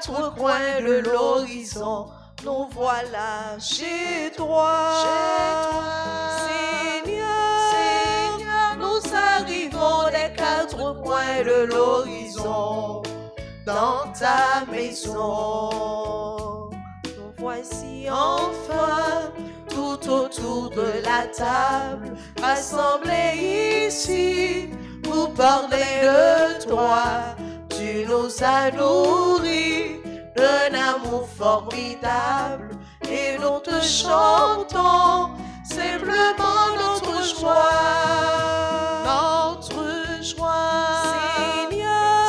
quatre coins de l'horizon, nous voilà chez toi. Seigneur, nous arrivons des quatre coins de l'horizon, dans ta maison. Nous voici enfin tout autour de la table, rassemblés ici pour parler de toi. Tu nous as nourris d'un amour formidable et nous te chantons simplement notre joie. Notre joie.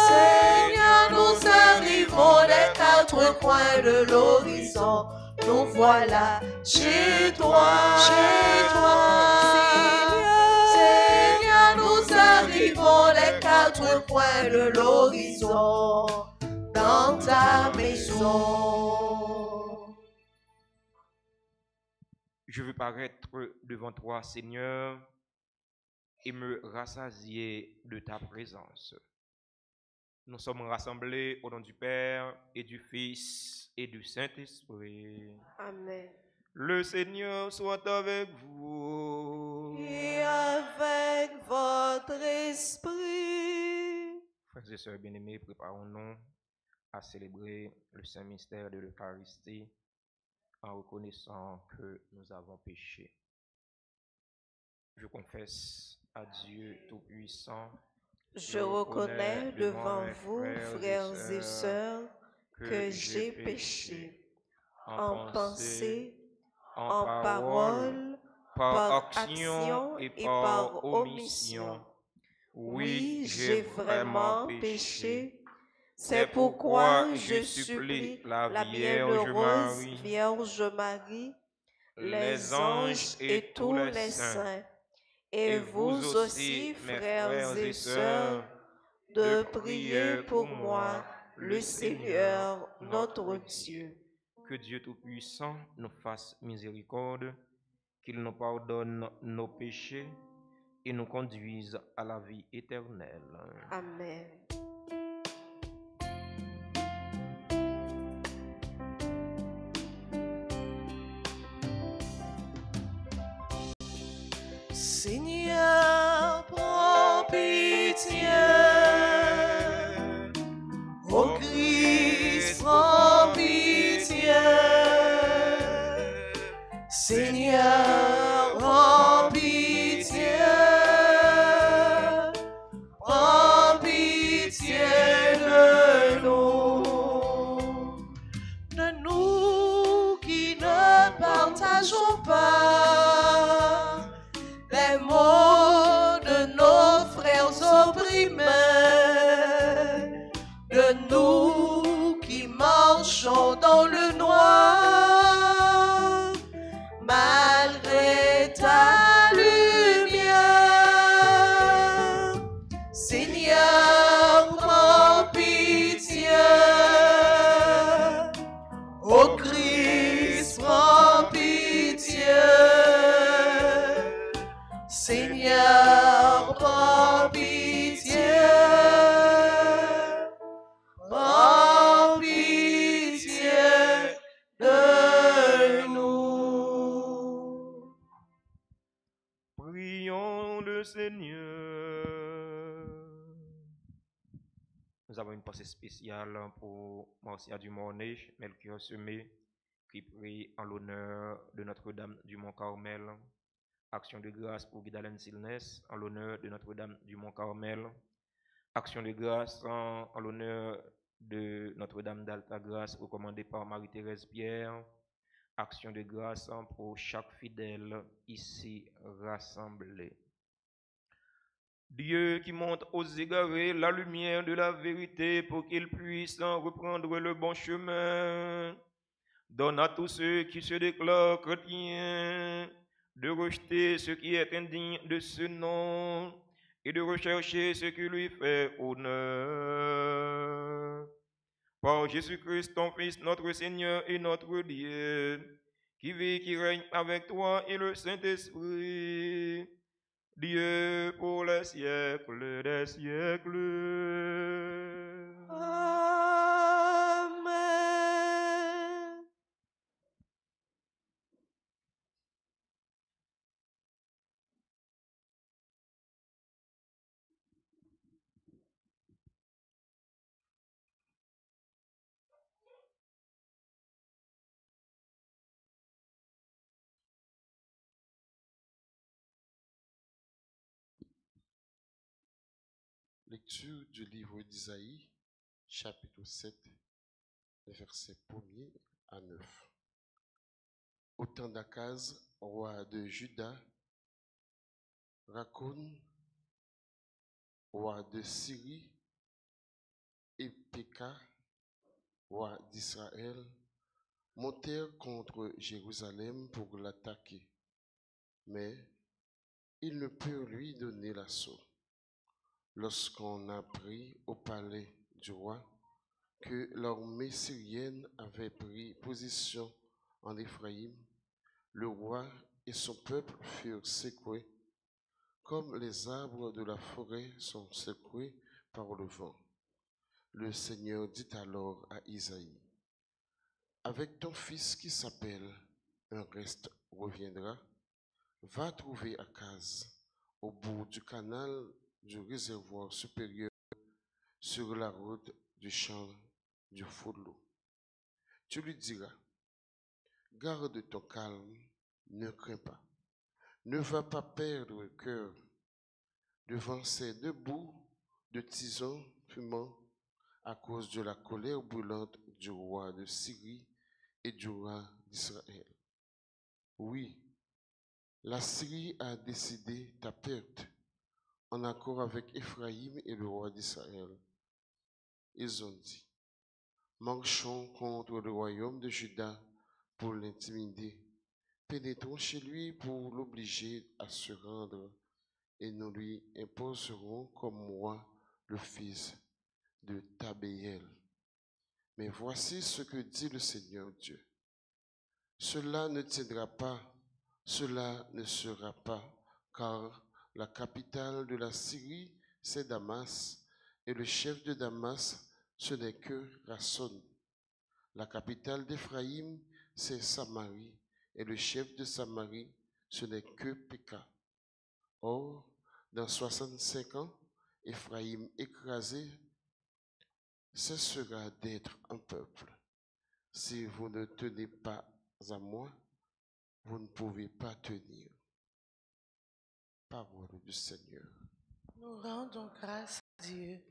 Seigneur, nous arrivons des quatre coins de l'horizon. Nous voilà chez toi. Seigneur, nous arrivons des quatre coins de l'horizon, dans ta maison. Je veux paraître devant toi, Seigneur, et me rassasier de ta présence. Nous sommes rassemblés au nom du Père et du Fils et du Saint-Esprit. Amen. Le Seigneur soit avec vous. Et avec votre esprit. Frères et sœurs bien-aimés, préparons-nous à célébrer le Saint Mystère de l'Eucharistie en reconnaissant que nous avons péché. Je confesse à Dieu Tout-Puissant. Je reconnais devant vous, frères et sœurs, que j'ai péché en pensée, en parole, par action et par omission. Oui, j'ai vraiment péché. C'est pourquoi je supplie la bienheureuse Vierge Marie, les anges et tous les saints, et vous aussi, frères et sœurs, de prier pour moi, le Seigneur, notre Dieu. Que Dieu Tout-Puissant nous fasse miséricorde, qu'il nous pardonne nos péchés et nous conduise à la vie éternelle. Amen. Seigneur, prends pitié. Ô Christ, prends pitié. Seigneur, prends pitié. Prends pitié de nous qui ne partageons pas les mots de nos frères opprimés, de nous qui marchons dans le noir, malgré ta lumière. Seigneur, prends pitié. Ô Christ, prends pitié. Seigneur, prends pitié. Prends pitié de nous. Prions le Seigneur. Nous avons une pensée spéciale pour Marcia Dumornay, Melchior Semé, qui prie en l'honneur de Notre-Dame du Mont-Carmel. Action de grâce pour Guidalène Silnes, en l'honneur de Notre-Dame du Mont-Carmel. Action de grâce en l'honneur de Notre-Dame d'Altagrace, recommandée par Marie-Thérèse Pierre. Action de grâce pour chaque fidèle ici rassemblé. Dieu qui montre aux égarés la lumière de la vérité pour qu'ils puissent reprendre le bon chemin, donne à tous ceux qui se déclarent chrétiens de rejeter ce qui est indigne de ce nom et de rechercher ce qui lui fait honneur. Par Jésus-Christ, ton Fils, notre Seigneur et notre Dieu, qui vit, qui règne avec toi et le Saint-Esprit, Dieu pour les siècles des siècles. Amen. Lecture du livre d'Isaïe, chapitre 7, versets 1er à 9. Au temps d'Akaz, roi de Juda, Racoun, roi de Syrie, et Péka, roi d'Israël, montèrent contre Jérusalem pour l'attaquer, mais ils ne purent lui donner l'assaut. Lorsqu'on apprit au palais du roi que l'armée syrienne avait pris position en Éphraïm, le roi et son peuple furent secoués, comme les arbres de la forêt sont secoués par le vent. Le Seigneur dit alors à Isaïe, « Avec ton fils qui s'appelle un reste reviendra, va trouver Akaz au bout du canal du réservoir supérieur sur la route du champ du Foulot. Tu lui diras, garde ton calme, ne crains pas, ne va pas perdre le cœur devant ces deux bouts de tison fumant à cause de la colère brûlante du roi de Syrie et du roi d'Israël. Oui, la Syrie a décidé ta perte en accord avec Éphraïm et le roi d'Israël. Ils ont dit, marchons contre le royaume de Juda pour l'intimider. Pénétrons chez lui pour l'obliger à se rendre et nous lui imposerons comme roi le fils de Tabéel. Mais voici ce que dit le Seigneur Dieu. Cela ne tiendra pas, cela ne sera pas, car la capitale de la Syrie, c'est Damas, et le chef de Damas, ce n'est que Rasson. La capitale d'Éphraïm, c'est Samarie, et le chef de Samarie, ce n'est que Péka. Or, dans 65 ans, Éphraïm écrasé cessera d'être un peuple. Si vous ne tenez pas à moi, vous ne pouvez pas tenir. Parole du Seigneur. Nous rendons grâce à Dieu.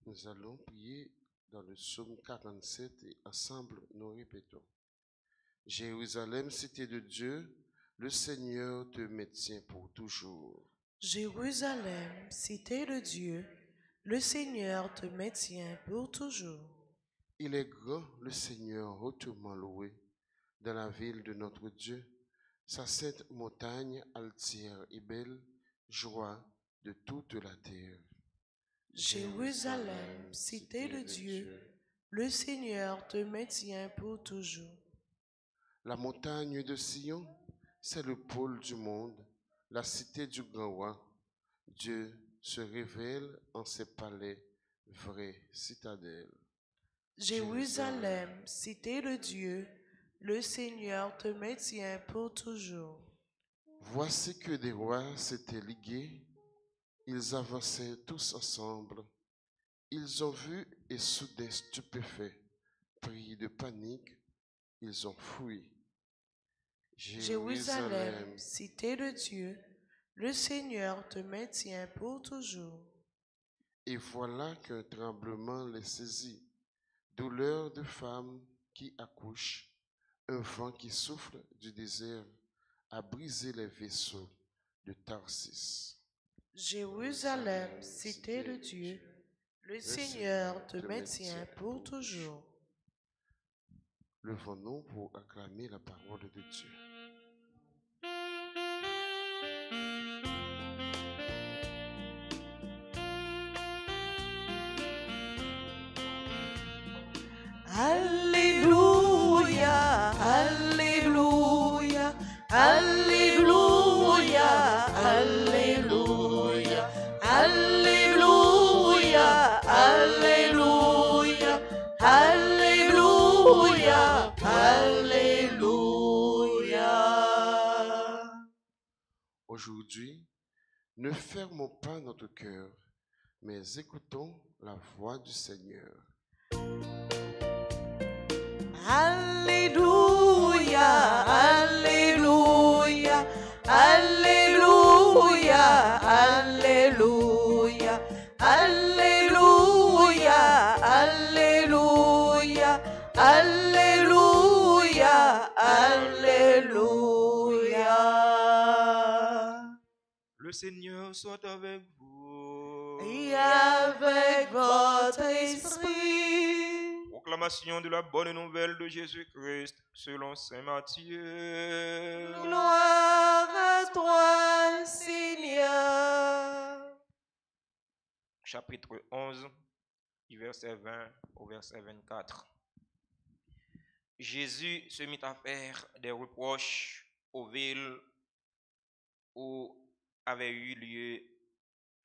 Nous allons prier dans le psaume 47 et ensemble nous répétons. Jérusalem, cité de Dieu, le Seigneur te maintient pour toujours. Jérusalem, cité de Dieu, le Seigneur te maintient pour toujours. Il est grand, le Seigneur hautement loué, dans la ville de notre Dieu. Sa sainte montagne altière et belle, joie de toute la terre. Jérusalem, cité de Dieu, le Seigneur te maintient pour toujours. La montagne de Sion, c'est le pôle du monde, la cité du grand roi. Dieu se révèle en ses palais, vraie citadelle. Jérusalem, cité de Dieu, le Seigneur te maintient pour toujours. Voici que des rois s'étaient ligués, ils avançaient tous ensemble. Ils ont vu et soudain stupéfaits, pris de panique, ils ont fui. Jérusalem, cité de Dieu, le Seigneur te maintient pour toujours. Et voilà qu'un tremblement les saisit, douleur de femme qui accouche, un vent qui souffle du désert a brisé les vaisseaux de Tarsis. Jérusalem, cité de Dieu, le Seigneur te maintient pour toujours. Levons-nous pour acclamer la parole de Dieu. Alléluia, Alléluia, Alléluia, Alléluia, Alléluia, Alléluia, Alléluia, Alléluia. Aujourd'hui, ne fermons pas notre cœur, mais écoutons la voix du Seigneur. Alléluia, Alléluia, Alléluia, Alléluia, Le Seigneur soit avec vous. Et avec votre esprit. Proclamation de la bonne nouvelle de Jésus-Christ selon saint Matthieu. Gloire à toi, Seigneur. Chapitre 11, du verset 20 au verset 24. Jésus se mit à faire des reproches aux villes où avaient eu lieu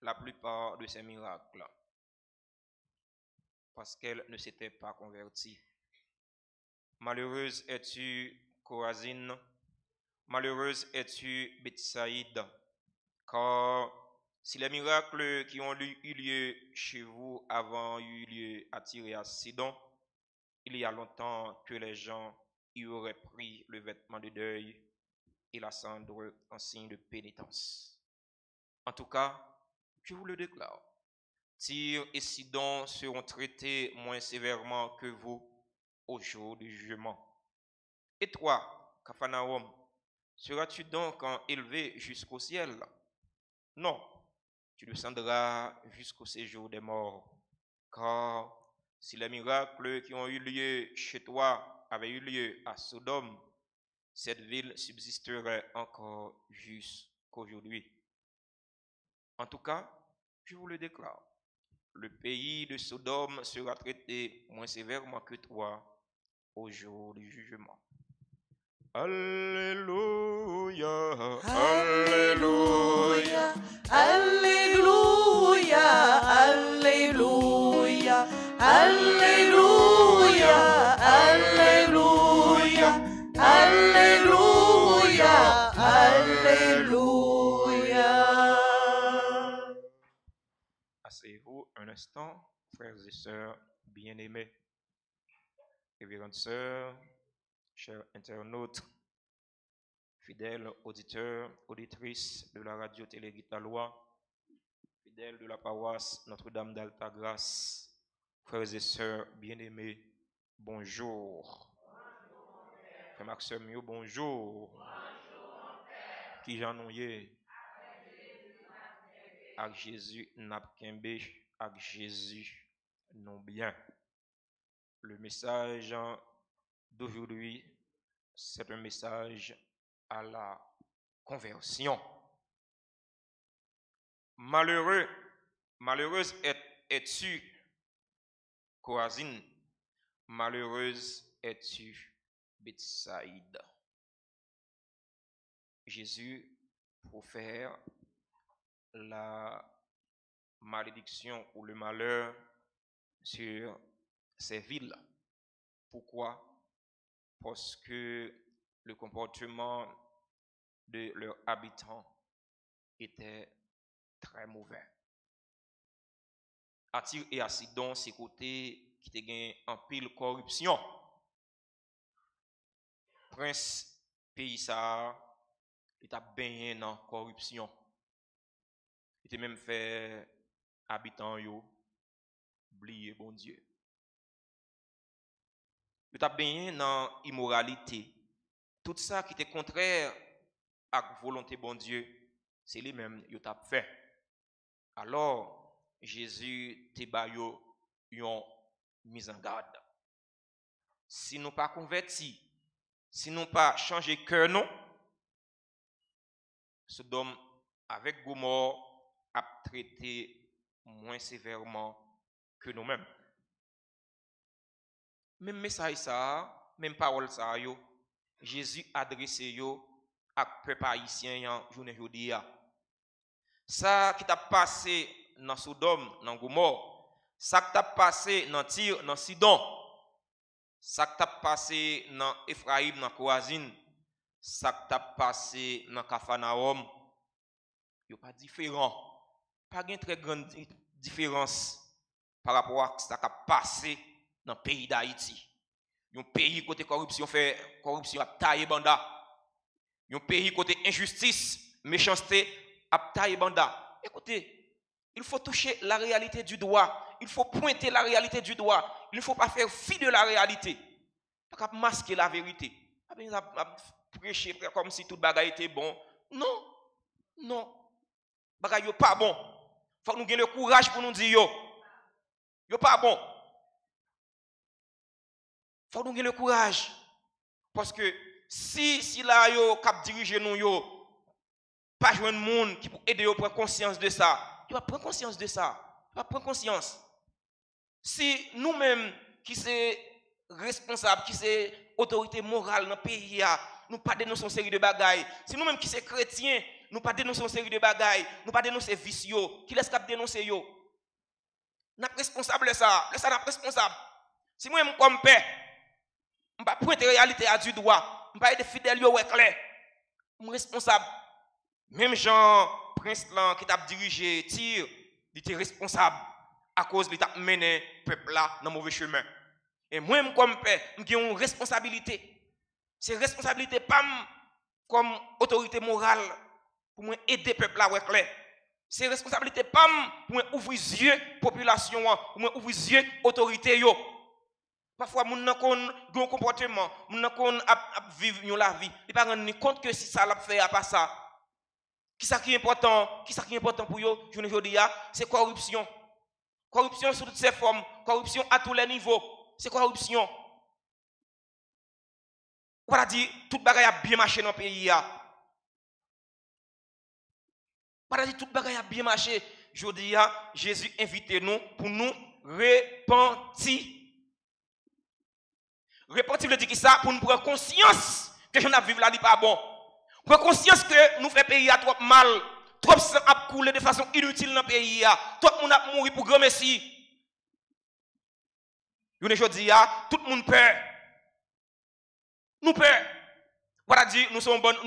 la plupart de ces miracles, parce qu'elles ne s'étaient pas converties. Malheureuse es-tu, Chorazine, malheureuse es-tu, Bethsaïde, car si les miracles qui ont eu lieu chez vous avant eu lieu à Tyr et à Sidon, il y a longtemps que les gens y auraient pris le vêtement de deuil et la cendre en signe de pénitence. En tout cas, je vous le déclare, Tyr et Sidon seront traités moins sévèrement que vous au jour du jugement. Et toi, Capharnaüm, seras-tu donc élevé jusqu'au ciel? Non, tu descendras jusqu'au séjour des morts. Car si les miracles qui ont eu lieu chez toi avaient eu lieu à Sodome, cette ville subsisterait encore jusqu'aujourd'hui. En tout cas, je vous le déclare, le pays de Sodome sera traité moins sévèrement que toi au jour du jugement. Alléluia, Alléluia, Alléluia, Alléluia, Alléluia, Alléluia, Alléluia, Alléluia. Asseyez-vous un instant, frères et sœurs bien-aimés, révérende sœurs, chers internautes, fidèles auditeurs, auditrices de la radio télé Guitalois, fidèles de la paroisse Notre-Dame d'Altagrace, frères et sœurs bien-aimés, bonjour. Frère Maxime, bonjour. Qui j'en ai? Avec Jésus n'a qu'un avec Jésus non bien. Le message d'aujourd'hui, c'est un message à la conversion. Malheureuse es-tu, Chorazine, malheureuse es-tu, Bethsaïde. Jésus profère la malédiction ou le malheur sur ces villes. Pourquoi? Parce que le comportement de leurs habitants était très mauvais. À Tyr et à Sidon, c'est côté qui te gagne en pile corruption. Prince pays ça, il t'a baigné dans corruption. Il t'a même fait habitants yo oublier bon Dieu. Il t'a baigné dans immoralité. Tout ça qui était contraire à la volonté bon Dieu, c'est lui-même qui t'a fait. Alors, Jésus te bayo yon mise en garde. Si nous pas convertis, si nous pas changé cœur non, Sodome avec Gomorrhe a traité moins sévèrement que nous-mêmes. Même message ça, même parole ça yo, Jésus adressé yo à peuple haïtien en journée jodi a. Ça qui t'a passé dans Sodome, dans Gomorrhe, ça qui t'a passé dans Tyr, dans Sidon, ça qui t'a passé dans Ephraïm, dans Chorazine, ça qui t'a passé dans Capharnaüm, yo pas différent. Pas une très grande différence par rapport à ce qui a passé dans le pays d'Haïti. Un pays côté corruption fait corruption à taille banda. Un pays côté injustice, méchanceté à taille banda. Écoutez, il faut toucher la réalité du doigt. Il faut pointer la réalité du doigt. Il ne faut pas faire fi de la réalité. Pas masquer la vérité. Pas prêcher comme si tout bagaille était bon. Non, non. Bagay yo pas bon. Faut nous gagner le courage pour nous dire yo pas bon. Faut nous gagner le courage parce que si là yo cap diriger nous yo pas joindre monde qui pour aider yo prendre conscience de ça. Tu vas prendre conscience de ça. Tu vas prendre conscience. Si nous-mêmes qui sommes responsables, qui sommes autorité morale dans le pays, nous pas dénoncer une série de bagailles. Si nous-mêmes qui sommes chrétiens, nous pas dénoncer une série de bagailles, nous pas dénoncer vicieux, qui laisse cap dénoncer yo. Nous sommes responsables de ça. Nous sommes responsables. Si moi-même comme père, je ne vais pas pointer la réalité à du doigt, je ne vais pas être fidèle yo clair. Je suis responsable. Même Jean Prince qui t'a dirigé tir, il était responsable à cause de t'a mené le peuple là dans le mauvais chemin. Et moi comme père, j'ai une responsabilité. C'est responsabilité pas comme autorité morale pour moi aider le peuple là clair. C'est responsabilité pas pour moi ouvrir les yeux population, pour moi ouvrir les yeux autorité yo. Parfois moun nan kon gon comportement, moun nan kon vivre la vie, il pas rendre compte que si ça l'a fait à pas ça. Qui ça qui est important pour yo, je ne dis c'est corruption. Corruption sous toutes ses formes, corruption à tous les niveaux, c'est corruption. On va dire tout bagaille a bien marché dans le pays On va dire tout bagaille a bien marché. Je dis Jésus invite nous pour nous repentir. Repentir veut dire qui ça pour nous prendre conscience que je n'ai vivre là pas bon. Prendre conscience que nous faisons pays à trop mal, trop sang a coulé de façon inutile dans le pays trop le monde a mouru pour grand messie. Je dis tout le monde peur. Nous peur. Voilà dire nous sommes bonnes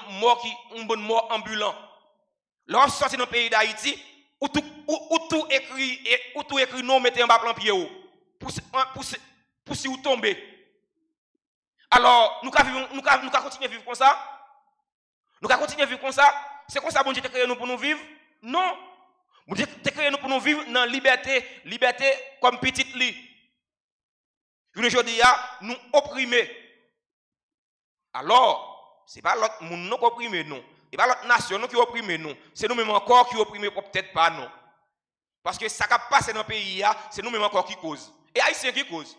morts qui une bonne mort ambulant. Lorsque sorti dans le pays d'Haïti, où tout écrit non mettez en bas plan pied pour si vous tombez. Alors, nous continuer à vivre comme ça. Nous continuer à vivre comme ça. C'est comme ça bon Dieu t'a créé nous pour nous vivre? Non. Bon Dieu t'a créé nous pour nous vivre dans la liberté comme petite lit. Je dis nous opprimer. Alors, ce n'est pas l'autre monde qui opprime nous. Ce n'est pas l'autre nation qui opprime nous. C'est nous-mêmes encore qui opprime peut-être pas nous. Parce que ça qui passe dans le pays, c'est nous-mêmes encore qui cause. Et Haïtiens qui cause.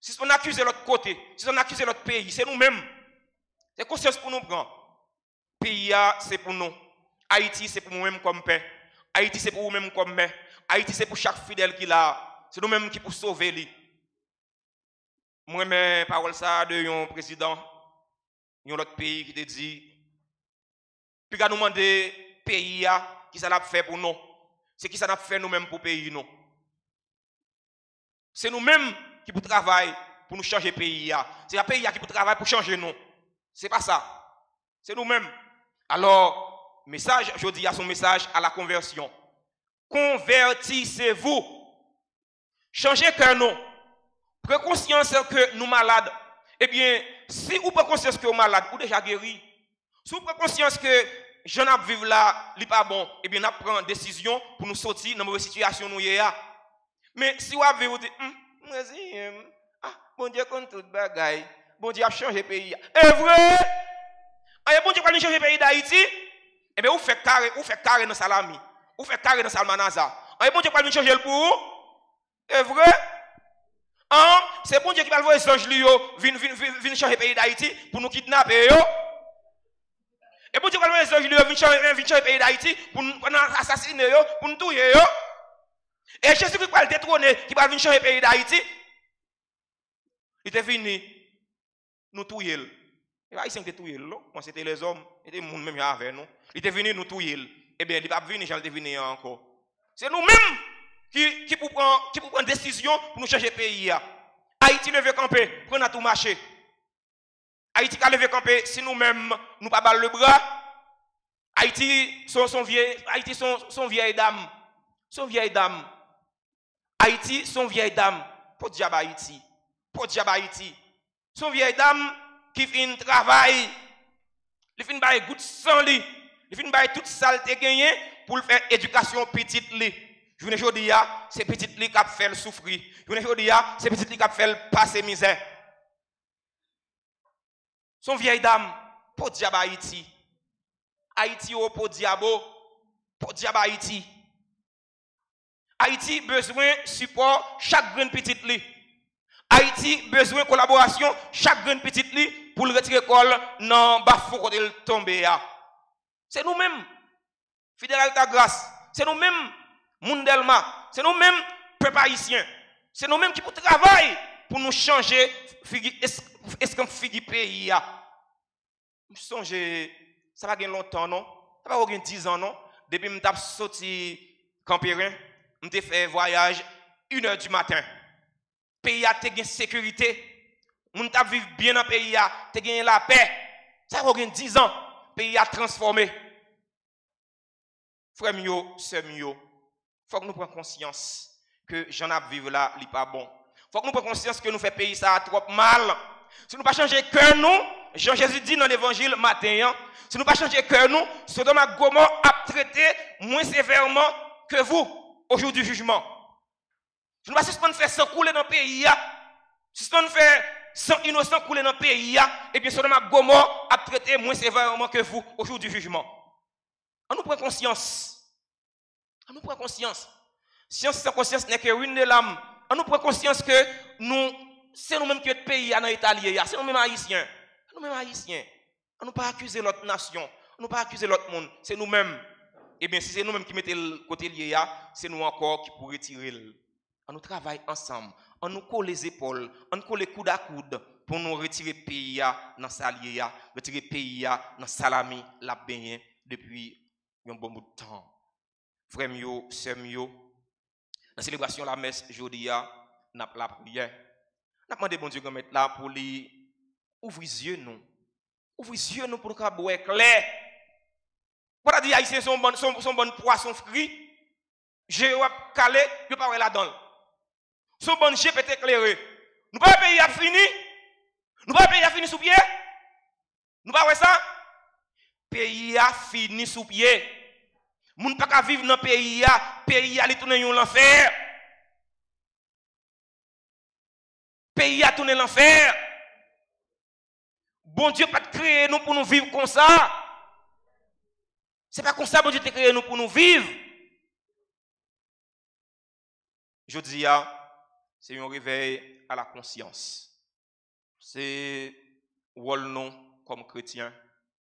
Si on accuse l'autre côté, si on accuse l'autre pays, c'est nous-mêmes. C'est conscience pour nous prendre. Pays, c'est pour nous. Haïti, c'est pour nous-mêmes comme père. Haïti, c'est pour nous-mêmes comme mère. Haïti, c'est pour chaque fidèle qui l'a. C'est nous-mêmes qui pour sauver lui. Moi, mes paroles ça de un président, un autre pays qui te dit, puis nous demander pays qui ça l'a fait pour nous. C'est qui ça l'a fait nous-mêmes pour pays nous. C'est nous-mêmes qui pour travailler pour nous changer le pays. C'est le pays qui pour travailler pour changer nous. C'est pas ça. C'est nous-mêmes. Alors, message, je dis à son message à la conversion. Convertissez-vous. Changez cœur nous. Prenez conscience que nous malades. Eh bien, si vous prenez conscience que vous malades, vous déjà guéri. Si vous prenez conscience que je n'ai vivre là, ce n'est pas bon, eh bien, nous prenons une décision pour nous sortir dans la mauvaise situation nous y est. Mais si vous avez dit, bon Dieu compte tout bagaille, bon Dieu a changé le pays. Est vrai? Bon Dieu a changé le pays d'Haïti? Eh bien, vous faites carré dans Salami, vous faites carré dans Salmanaza. Bon Dieu a changé le pour vous? Est vrai? C'est bon Dieu qui va envoyer les anges venir changer le pays d'Haïti pour nous kidnapper. Et bon Dieu qui va envoyer les anges venir changer le pays d'Haïti pour nous assassiner, pour nous tuer. Et Jésus qui va le détrôner, qui va venir changer le pays d'Haïti, il est venu nous tuer. Et Haïtien était tuer, moi c'était les hommes, c'était les gens même avec nous. Il est venu nous tuer. Eh bien, il ne va pas venir, j'en ai venu encore. C'est nous-mêmes qui pour prendre décision pour nous changer le pays. Haïti levé camper, prenons tout marché. Haïti a levé camper, si nous-mêmes nous pas balle le bras, Haïti sont vieilles dames. Son vieille dame. Haïti, son vieille dame. Pour diable Haïti. Pour diable Haïti. Son vieille dame qui fait un travail. Il fait un goût de sang. Il fait un toute saleté gagné pour faire éducation petite li. Je vous dis, c'est petite li qui a fait le souffrir. Je vous dis, c'est petite li qui a fait le passer misère. Son vieille dame. Pour diable Haïti. Haïti au pour diabo Haïti. Haïti besoin support chaque grain petite li. Haïti besoin collaboration chaque grain petite li pour le retirer col dans bafou côté le tomber. C'est nous-mêmes fidèles à ta grâce. C'est nous-mêmes Mundelma. C'est nous-mêmes peuple haïtien. C'est nous-mêmes qui pour travailler pour nous changer est-ce qu'on figue pays. Je songe ça va gagner longtemps non? Ça va gagner 10 ans non? Depuis que je suis sorti Campérin, je fait voyage 1h du matin. Le pays a une sécurité. Moun t'a vivre bien dans le pays, t'as gagné la paix. Ça va gagner 10 ans. Le pays a transformé. Frère mio, sœur mio, faut que nous prenions conscience que j'en ai vivre là, il pas bon. Faut que nous prenions conscience que nous fait pays ça trop mal. Si nous pas changer cœur nous, Jean-Jésus dit dans l'évangile matin, si nous pas changer cœur nous, Sodome et Gomorrhe a traité moins sévèrement que vous au jour du jugement. Si nous pas suspendre faire sang couler dans le pays, suspendre faire sang innocent couler dans le pays, et bien Sodome et Gomorrhe a traité moins sévèrement que vous au jour du jugement. On nous prend conscience. On nous prend conscience. Science sans conscience n'est que ruine de l'âme. On nous prend conscience que c'est nous-mêmes qui sommes pays dans l'Italie. C'est nous-mêmes haïtiens. Nous-mêmes haïtiens. On ne pas accuser l'autre nation. On ne pas accuser l'autre monde. C'est nous-mêmes. Et bien, si c'est nous-mêmes qui mettons le côté lié, c'est nous encore qui pourrons retirer. On nous travaille ensemble. On nous colle les épaules. On nous colle les coude à coude pour nous retirer le pays dans sa lié, retirer le pays dans salami, la baigné depuis un bon bout de temps. Frère mio, sœur mio, dans la célébration de la messe, jeudi, n'a pas la prière. N'a demandé bon Dieu de mettre là pour lui ouvrir les yeux nous. Ouvrir les yeux nous pour nous voir clair. Pour dire haïtiens sont bon poisson frit. Je vais caler, je pas là-dedans. Son bon chef peut éclairer. Nous pas payer à fini. Nous pas payer à fini sous pied. Nous pas ça. Pays a fini sous pied. Moun pas ka vivre dans pays a li tourner l'enfer. Pays a tourner l'enfer. Bon Dieu pas créé nous pour nous vivre comme ça. C'est pas comme ça bon Dieu t'a créé nous pour nous vivre. Je dis c'est un réveil à la conscience. C'est rôle nous comme chrétiens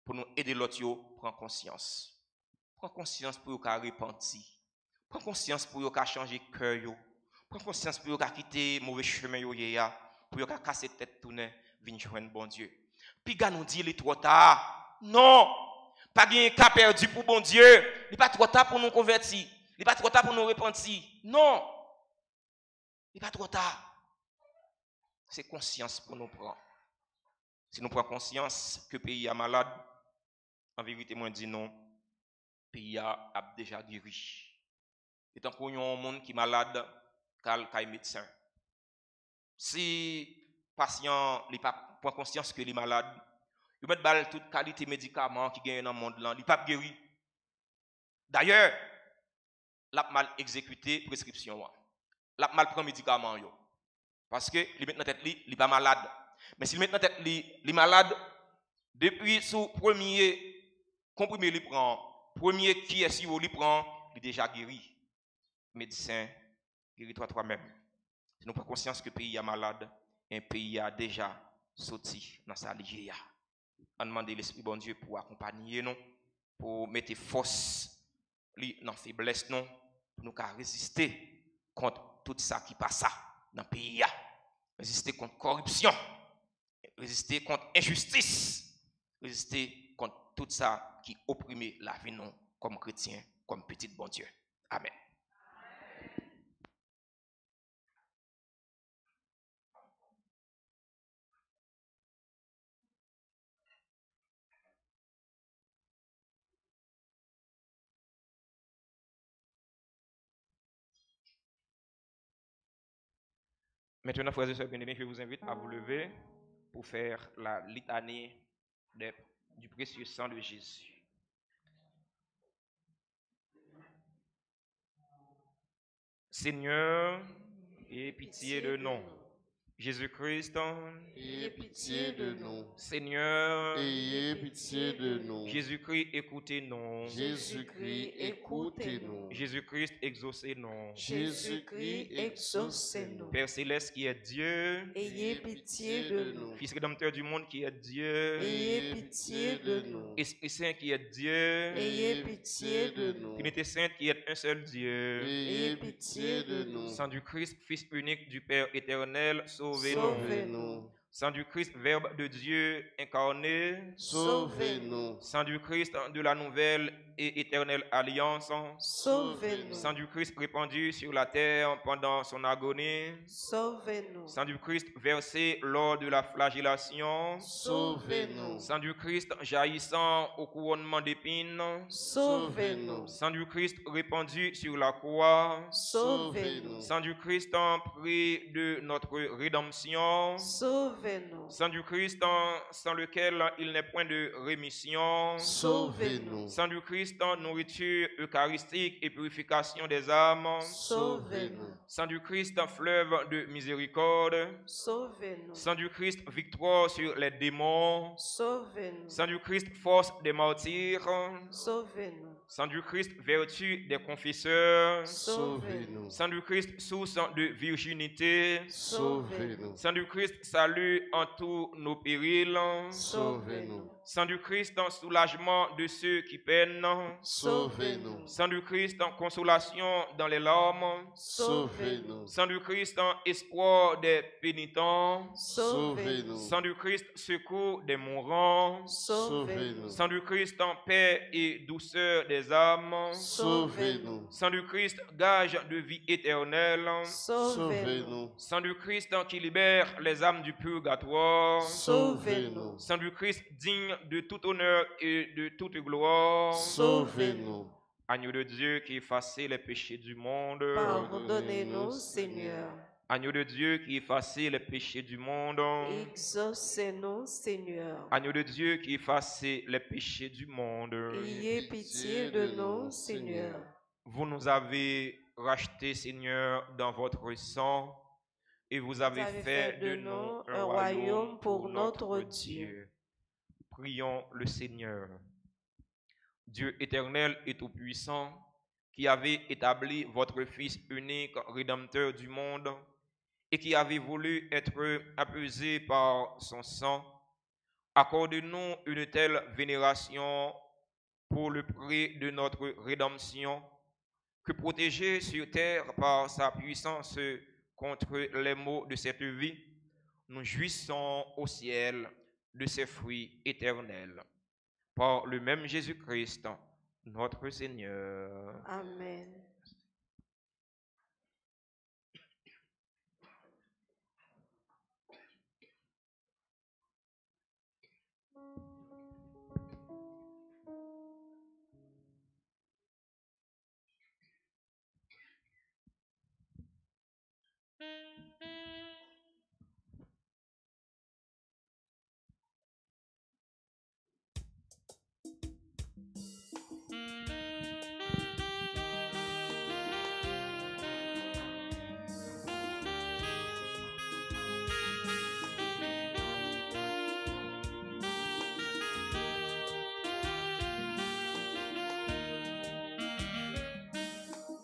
pour nous aider l'autre à prendre conscience. Prends conscience pour vous repentir. Prends conscience pour vous changer cœur. Prends conscience pour vous quitter mauvais chemin pour vous casser tête tourner venir joindre bon Dieu. Puis gars nous dit il est trop tard. Non, pas bien cas perdu pour bon Dieu. Il n'est pas trop tard pour nous convertir. Il n'est pas trop tard pour nous repentir. Non. Il n'est pas trop tard. C'est conscience pour nous prendre. Si nous prenons conscience que le pays est malade, en vérité, moi, je dis non, le pays a déjà guéri. Et tant qu'on y a un monde qui est malade, qu'il y a un médecin. Si le patient prend conscience que est malade, il met toute qualité de médicaments qui gagnent dans le monde, il n'est pas guéri. D'ailleurs, il a mal exécuté la prescription. Il a mal pris médicaments. Parce que il met dans tête il n'est pas malade. Mais s'il met dans tête il est malade, depuis son premier comprimé il prend, premier qui est sur il prend, il est déjà guéri. Médecin, guéris-toi toi-même. Si nous prenons conscience que le pays est malade, un pays a déjà sorti dans sa ligne. On demande l'Esprit bon Dieu pour accompagner nous, pour mettre force dans la faiblesse, nous, pour nous résister contre tout ça qui passe dans le pays. Résister contre la corruption, résister contre l'injustice, résister contre tout ça qui opprime la vie nous comme chrétiens, comme petit bon Dieu. Amen. Maintenant, frères et sœurs bien-aimés, je vous invite à vous lever pour faire la litanie du précieux sang de Jésus. Seigneur, aie pitié de nous. Jésus-Christ, ayez pitié de nous. Seigneur, Ayez pitié de nous. Jésus-Christ, écoutez-nous. Jésus-Christ, écoutez-nous. Jésus-Christ, exaucez-nous. Jésus-Christ, exaucez-nous. Père céleste qui est Dieu, Ayez pitié de nous. Fils rédempteur du monde qui est Dieu, Ayez pitié de nous. Esprit Saint qui est Dieu, Ayez pitié de nous. Trinité Sainte qui est un seul Dieu, Ayez pitié de nous. Sang du Christ, Fils unique du Père éternel, sauvez-nous. Sauvez-nous. Sang du Christ, Verbe de Dieu incarné, Sauvez-nous. Sang du Christ de la nouvelle et éternelle alliance, Sauvez-nous. Sang du Christ répandu sur la terre pendant son agonie, Sauvez-nous. Sang du Christ versé lors de la flagellation, Sauvez-nous. Sang du Christ jaillissant au couronnement d'épines, Sauvez-nous. Sang du Christ répandu sur la croix, Sauvez-nous. Sang du Christ prix de notre rédemption, Sauvez-nous. Sang du Christ sans lequel il n'est point de rémission, Sauvez-nous. Sang du Christ, nourriture eucharistique et purification des âmes, Sauvez-nous. Sang du Christ, fleuve de miséricorde, Sauvez-nous. Sang du Christ, victoire sur les démons, Sauvez-nous. Sang du Christ, force des martyrs, Sauvez-nous. Sang du Christ, vertu des confesseurs, Sauvez-nous. Sang du Christ, source de virginité, Sauvez-nous. Sang du Christ, salut en tous nos périls, Sauvez-nous. Sang du Christ, soulagement de ceux qui peinent, Sauvez-nous. Sang du Christ, consolation dans les larmes, Sauvez-nous. Sang du Christ, espoir des pénitents, Sauvez-nous. Sang du Christ, secours des mourants, Sauvez-nous. Sang du Christ, paix et douceur des âmes, Sauvez-nous. Sang du Christ, gage de vie éternelle, Sauvez-nous. Sang du Christ qui libère les âmes du purgatoire, Sauvez-nous. Sang du Christ digne de tout honneur et de toute gloire, Sauvez-nous. Agneau de Dieu qui effaçait les péchés du monde, Pardonnez-nous, Seigneur. Agneau de Dieu qui effaçait les péchés du monde, Exaucez-nous, Seigneur. Agneau de Dieu qui effaçait les péchés du monde. Ayez pitié de nous, Seigneur. Vous nous avez rachetés, Seigneur, dans votre sang, et vous avez fait de nous un royaume pour notre Dieu. Prions le Seigneur. Dieu éternel et tout-puissant, qui avez établi votre Fils unique, rédempteur du monde, et qui avez voulu être apaisé par son sang, accorde-nous une telle vénération pour le prix de notre rédemption, que protégés sur terre par sa puissance contre les maux de cette vie, nous jouissons au ciel de ses fruits éternels. Par le même Jésus-Christ, notre Seigneur. Amen.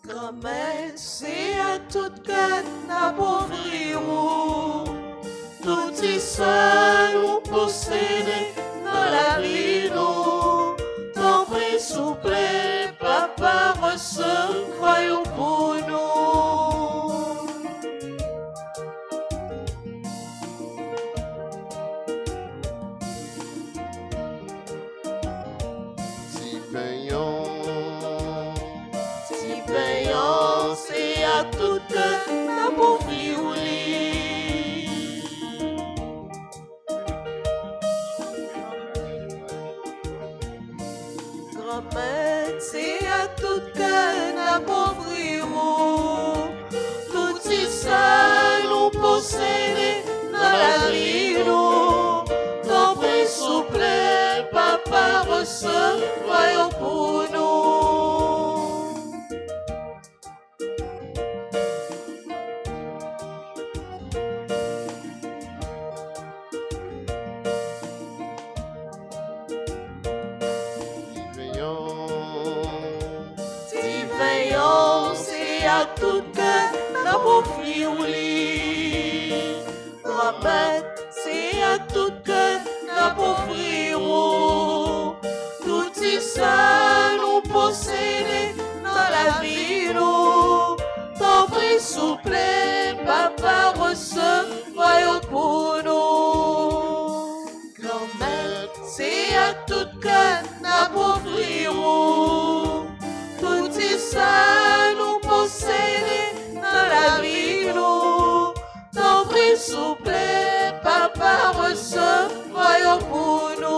Grand-mère, c'est à toute canne appauvrir tout y seul ou possédé dans la vie nous. Ton prix souple, papa, reçoit, croyons pour nous. C'est à toute la pauvre lit. Grand-mère, c'est à toute la pauvre tout y seul ou possédé dans la vie nous. Ton prix souple, papa, reçoit, voyons pour nous. à tout cœur n'a pas frioli. Grand-mère, c'est à tout cœur n'a pas frioli. Tout ça nous posséder dans la vie, nous. T'en prie, souple, papa, reçois pour nous. Grand-mère, c'est à tout cœur n'a pas frioli. Tout ça nous posséder dans la vie, nous. T'en prie, souple, papa, reçois pour nous.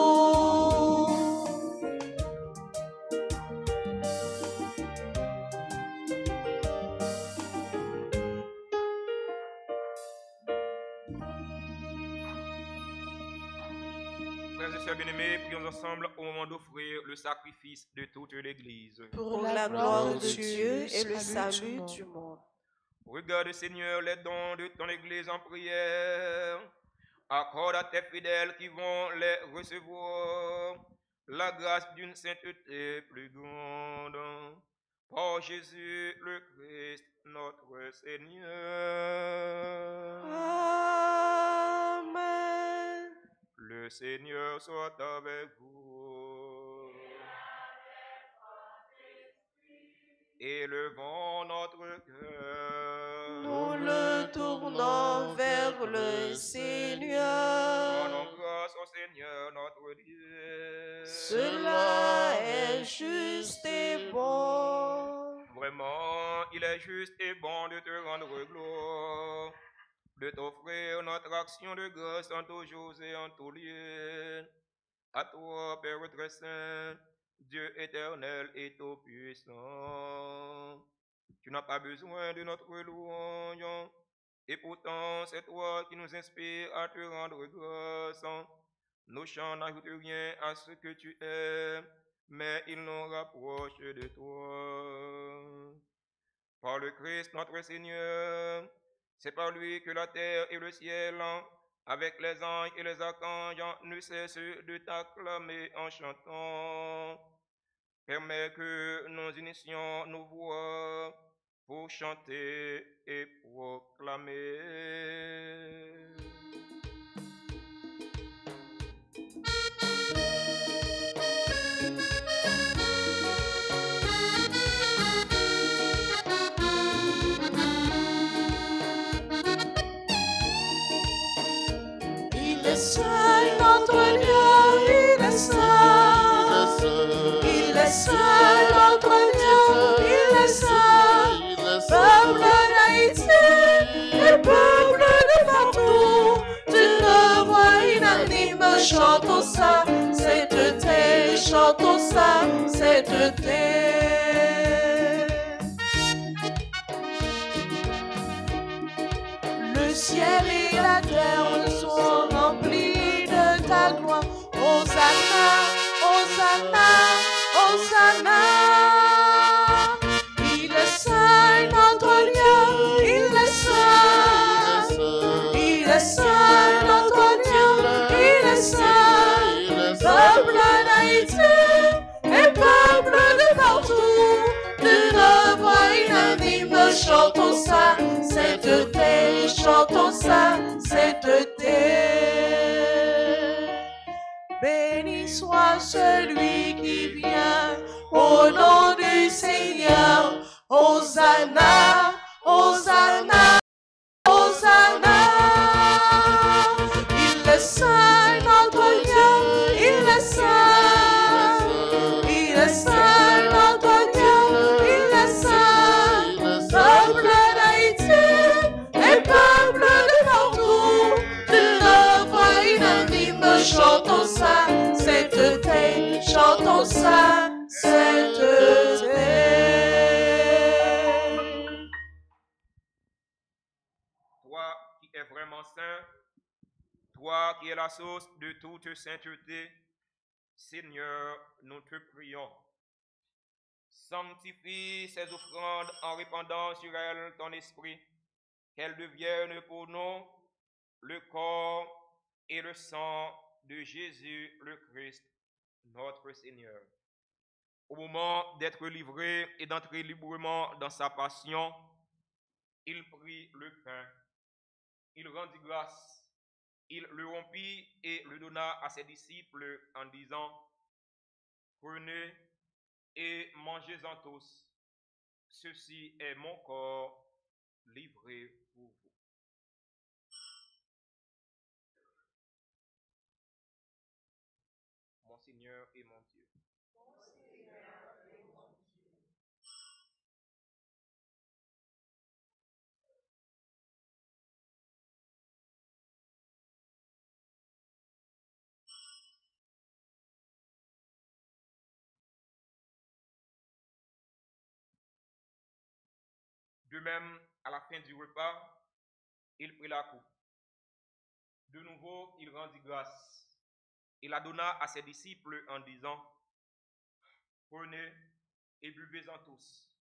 Frères et sœurs bien-aimés, prions ensemble au moment d'offrir le sacrifice de toute l'Église. Pour la gloire de Dieu et le salut du monde. Regarde, Seigneur, les dons de ton Église en prière. Accorde à tes fidèles qui vont les recevoir la grâce d'une sainteté plus grande. Par Jésus le Christ, notre Seigneur. Amen. Le Seigneur soit avec vous. Élevons notre cœur. Nous le tournons vers le Seigneur. Rendons grâce au Seigneur notre Dieu. Cela est juste et bon. Vraiment, il est juste et bon de te rendre gloire, de t'offrir notre action de grâce en tous jours et en tous lieux. À toi, Père très saint, Dieu éternel et tout-puissant. Tu n'as pas besoin de notre louange, et pourtant c'est toi qui nous inspires à te rendre grâce. Nos chants n'ajoutent rien à ce que tu es, mais ils nous rapprochent de toi. Par le Christ notre Seigneur, c'est par lui que la terre et le ciel, avec les anges et les archanges, ne cessent de t'acclamer en chantant. Permets que nous unissions nos voix pour chanter et proclamer. Il est seul notre Dieu, il est seul. Il est seul notre Dieu, il est seul. Peuple d'Haïti et peuple de partout, d'une voix unanime, chantons ça, sainteté, chantons ça, sainteté. Le ciel et la terre sont remplis de ta gloire. Hosanna, Hosanna, Hosanna. Il est seul notre Dieu, il est seul. Il est seul notre Dieu, il est seul. Peuple d'Haïti et peuple de partout, d'une voix unanime, chantons ça, sainteté, chantons ça, sainteté. Béni soit celui qui vient au nom du Seigneur. Hosanna, Hosanna, Hosanna. Il est seul notre Dieu, il est seul. Il est seul notre Dieu, il est seul. Peuple d'Haïti et peuple de partout, d'une voix unanime, chantons ça, sainteté, chantons ça, sainteté. Toi qui es vraiment saint, toi qui es la source de toute sainteté, Seigneur, nous te prions. Sanctifie ces offrandes en répandant sur elles ton esprit, qu'elles deviennent pour nous le corps et le sang de Jésus le Christ, notre Seigneur. Au moment d'être livré et d'entrer librement dans sa passion, il prit le pain, il rendit grâce, il le rompit et le donna à ses disciples en disant, prenez et mangez-en tous, ceci est mon corps livré pour vous. Mon Seigneur et mon Dieu. De même, à la fin du repas, il prit la coupe. De nouveau, il rendit grâce. Il la donna à ses disciples en disant, prenez et buvez-en tous,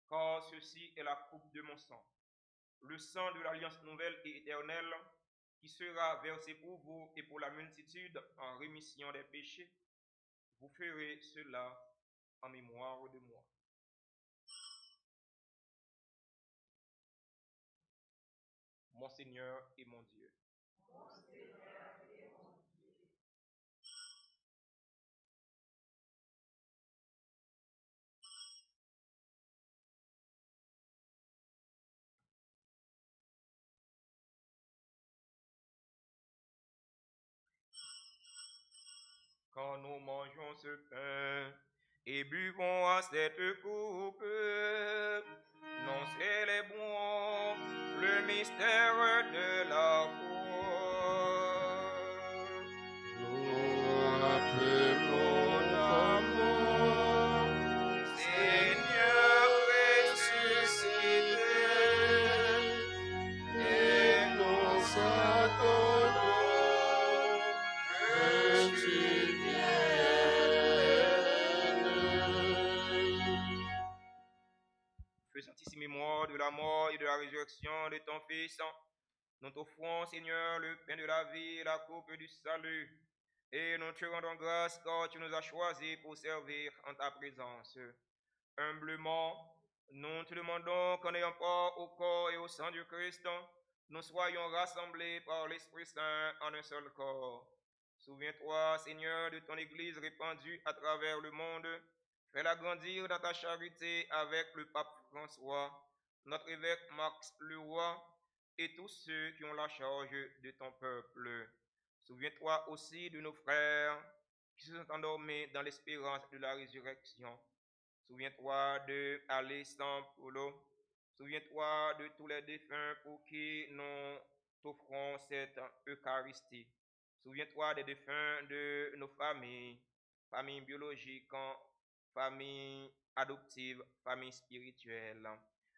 car ceci est la coupe de mon sang, le sang de l'alliance nouvelle et éternelle, qui sera versé pour vous et pour la multitude en rémission des péchés. Vous ferez cela en mémoire de moi. Mon Seigneur et mon Dieu. Quand nous mangeons ce pain et buvons à cette coupe, nous célébrons le mystère de la foi. Nous appelons ta mort, Seigneur ressuscité, et nous attendons que tu viennes. fais saintissime mémoire de la mort et de la résurrection de ton Fils. Nous t'offrons, Seigneur, le pain de la vie et la coupe du salut. Et nous te rendons grâce car tu nous as choisis pour servir en ta présence. Humblement, nous te demandons qu'en ayant part au corps et au sang du Christ, nous soyons rassemblés par l'Esprit Saint en un seul corps. Souviens-toi, Seigneur, de ton Église répandue à travers le monde. Fais-la grandir dans ta charité avec le pape François, notre évêque Max Leroy, et tous ceux qui ont la charge de ton peuple. Souviens-toi aussi de nos frères qui se sont endormis dans l'espérance de la résurrection. Souviens-toi de Alessandro Polo. Souviens-toi de tous les défunts pour qui nous t'offrons cette Eucharistie. Souviens-toi des défunts de nos familles, familles biologiques, familles adoptives, familles spirituelles,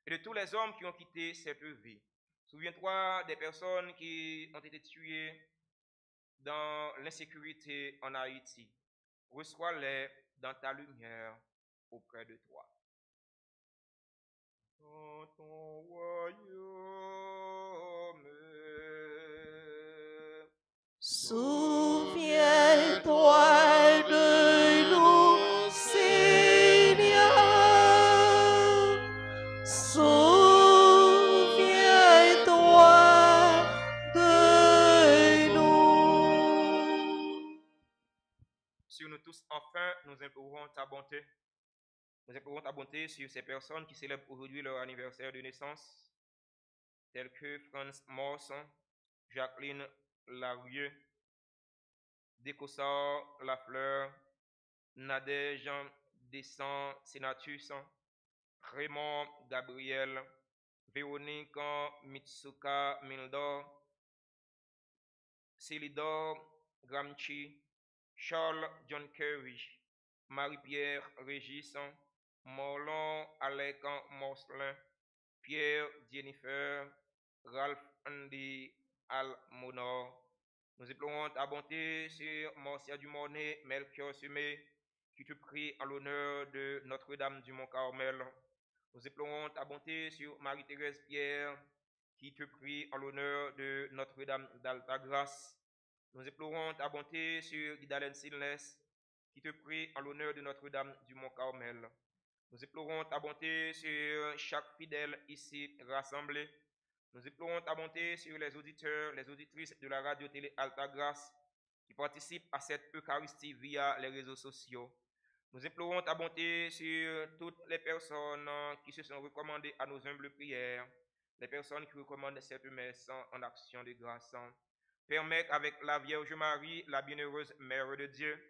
et de tous les hommes qui ont quitté cette vie. Souviens-toi des personnes qui ont été tuées dans l'insécurité en Haïti. Reçois-les dans ta lumière auprès de toi. Dans ton royaume, Souviens-toi de nous, Seigneur. Souviens-toi de nous. sur nous tous, enfin, nous implorons ta bonté. Nous implorons ta bonté sur ces personnes qui célèbrent aujourd'hui leur anniversaire de naissance, tels que Franz Morson, Jacqueline Larieux, Décossard Lafleur, Nadège Descend Senatus, Raymond Gabriel, Véronique Mitsuka Mildor, Célidor Gramsci, Charles John Kerry, Marie-Pierre Régis, Morlon Alec Morcelin, Pierre Jennifer, Ralph Andy Almonor. Nous implorons ta bonté sur Marcia Dumornay, Melchior Sumé, qui te prie en l'honneur de Notre-Dame du Mont-Carmel. Nous implorons ta bonté sur Marie-Thérèse Pierre, qui te prie en l'honneur de Notre-Dame d'Altagrace. Nous implorons ta bonté sur Guidalène Silnes, qui te prie en l'honneur de Notre-Dame du Mont-Carmel. Nous implorons ta bonté sur chaque fidèle ici rassemblé. Nous implorons ta bonté sur les auditeurs, les auditrices de la radio-télé Alta Grâce qui participent à cette Eucharistie via les réseaux sociaux. Nous implorons ta bonté sur toutes les personnes qui se sont recommandées à nos humbles prières, les personnes qui recommandent cette messe en action de grâce. Permets avec la Vierge Marie, la bienheureuse Mère de Dieu,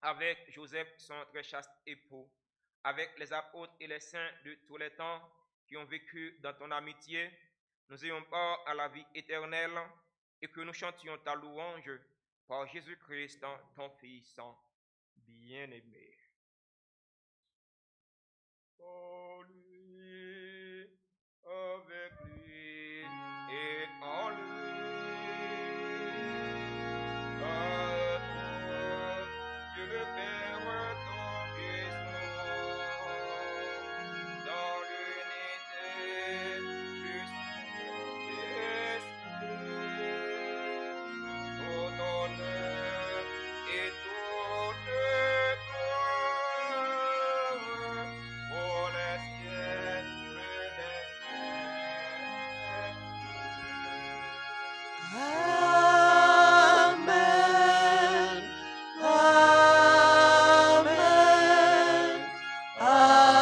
avec Joseph, son très chaste époux, avec les apôtres et les saints de tous les temps qui ont vécu dans ton amitié, nous ayons part à la vie éternelle et que nous chantions ta louange par Jésus-Christ, ton Fils bien-aimé. En lui, avec lui et en lui, à toi, Dieu le Père, ton Fils, dans l'unité du Saint-Esprit, tout honneur et toute gloire pour les siècles des siècles. Amen. Amen. Amen. Amen.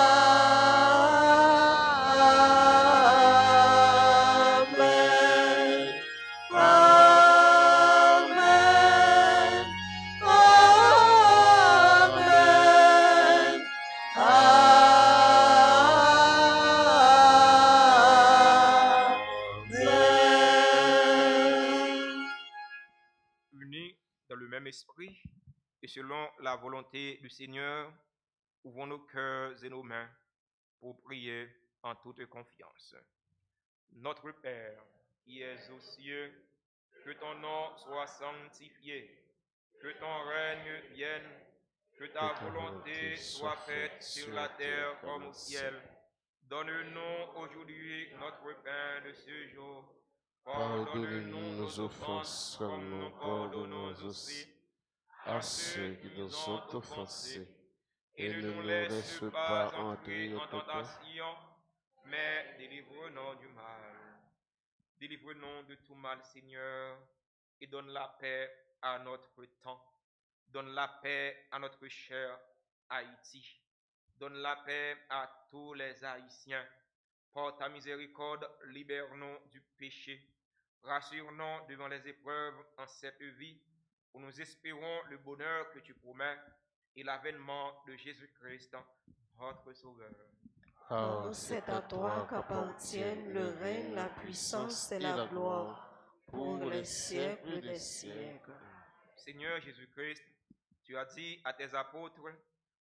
Amen. Amen. Unis dans le même esprit et selon la volonté du Seigneur, ouvrons nos cœurs et nos mains pour prier en toute confiance. Notre Père, qui es aux cieux, que ton nom soit sanctifié, que ton règne vienne, que ta volonté soit faite sur la terre comme au ciel. Donne-nous aujourd'hui notre pain de ce jour. Pardonne-nous nos offenses comme nous pardonnons aussi à ceux qui nous ont offensés. Et ne nous laisse pas entrer en tentation, mais délivre-nous du mal. Délivre-nous de tout mal, Seigneur, et donne la paix à notre temps. Donne la paix à notre cher Haïti. Donne la paix à tous les Haïtiens. Par ta miséricorde, libère-nous du péché. Rassure-nous devant les épreuves en cette vie, où nous espérons le bonheur que tu promets et l'avènement de Jésus-Christ, notre Sauveur. Car c'est à toi qu'appartiennent le règne, la puissance et la gloire pour les siècles des siècles. Seigneur Jésus-Christ, tu as dit à tes apôtres,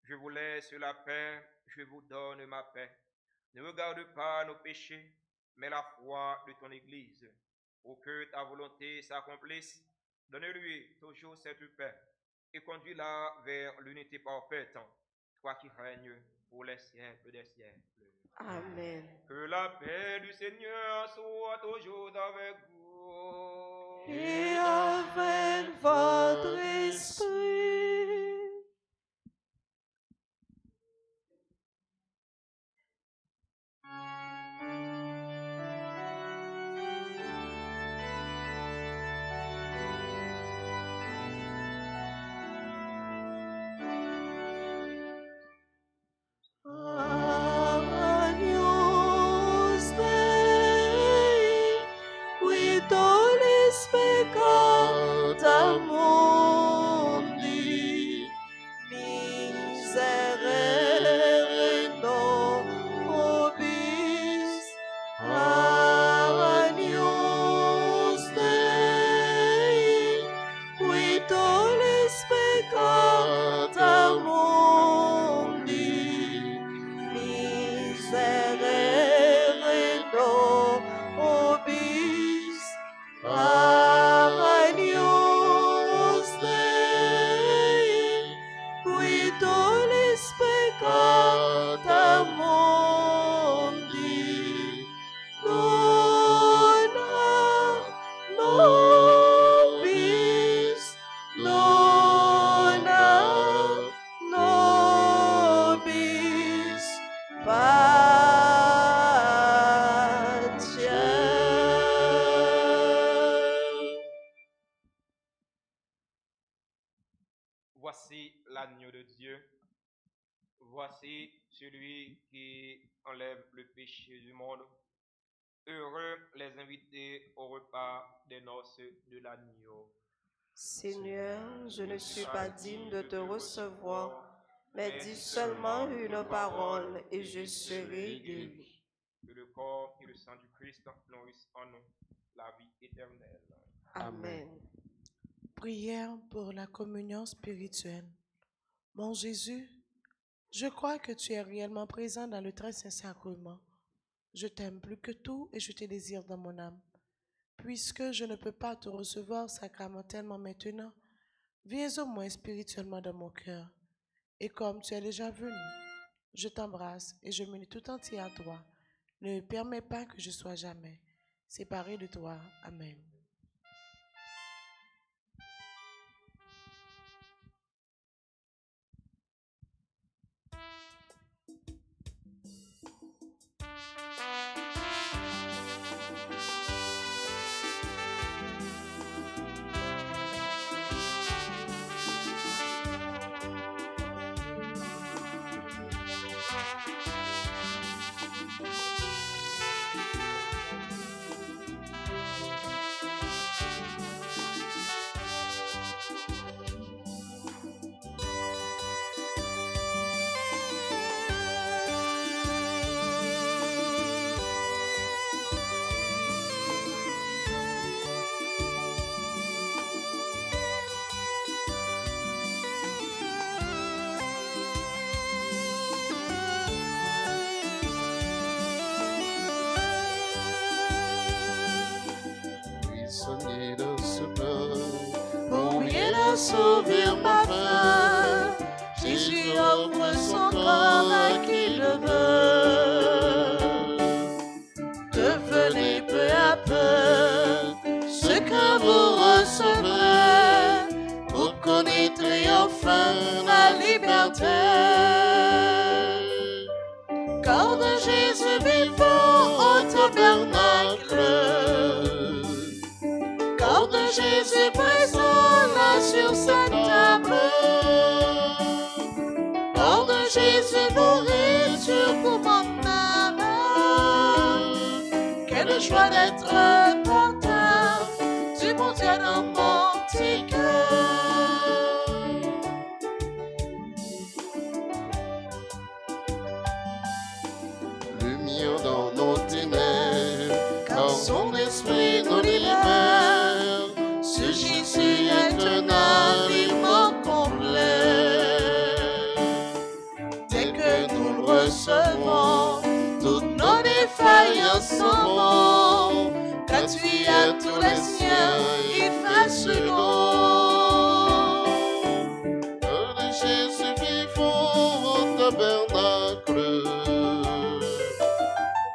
je vous laisse la paix, je vous donne ma paix. Ne regarde pas nos péchés, mais la foi de ton Église. Pour que ta volonté s'accomplisse, donne-lui toujours cette paix et conduis-la vers l'unité parfaite, toi qui règnes pour les siècles des siècles. Amen. Que la paix du Seigneur soit toujours avec vous. Et avec votre esprit. Agnus Dei, qui tollis peccata mundi, miserere nobis. Agnus Dei, qui tollis peccata mundi, miserere nobis. Agnus Dei, qui tollis peccata mundi, dona nobis, dona de Dieu. Voici celui qui enlève le péché du monde. Heureux les invités au repas des noces de l'agneau. Seigneur, je ne suis pas digne de te recevoir, mais dis seulement une parole et je serai guéri. Que le corps et le sang du Christ nourrissent en nous la vie éternelle. Amen. Prière pour la communion spirituelle. Mon Jésus, je crois que tu es réellement présent dans le très saint sacrement. Je t'aime plus que tout et je te désire dans mon âme. Puisque je ne peux pas te recevoir sacramentellement maintenant, viens au moins spirituellement dans mon cœur. Et comme tu es déjà venu, je t'embrasse et je m'unis tout entier à toi. Ne permets pas que je sois jamais séparé de toi. Amen. Sauver ma faim, Jésus offre son corps à qui le veut. Devenez peu à peu ce que vous recevrez pour connaître enfin la liberté. Corps de Jésus vivant au tabernacle, corps de Jésus présent là sur cette table, corps de Jésus nourriture pour mon âme. Quelle joie d'être porteur du bon Dieu dans mon petit cœur. Lumière dans nos ténèbres, car son esprit nous libère. Ce Jésus est un aliment complet. Dès que nous le recevons, toutes nos défaillances s'en vont. Quand tu as tous les siens, il fasse l'eau. Corps de Jésus vivant au tabernacle,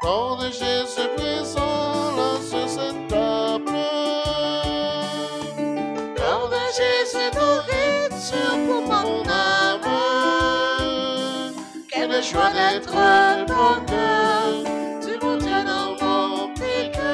corps de Jésus présent là sur cette table, Corps de Jésus nourriture pour mon âme. Quelle joie d'être porteur du bon Dieu dans mon petit cœur.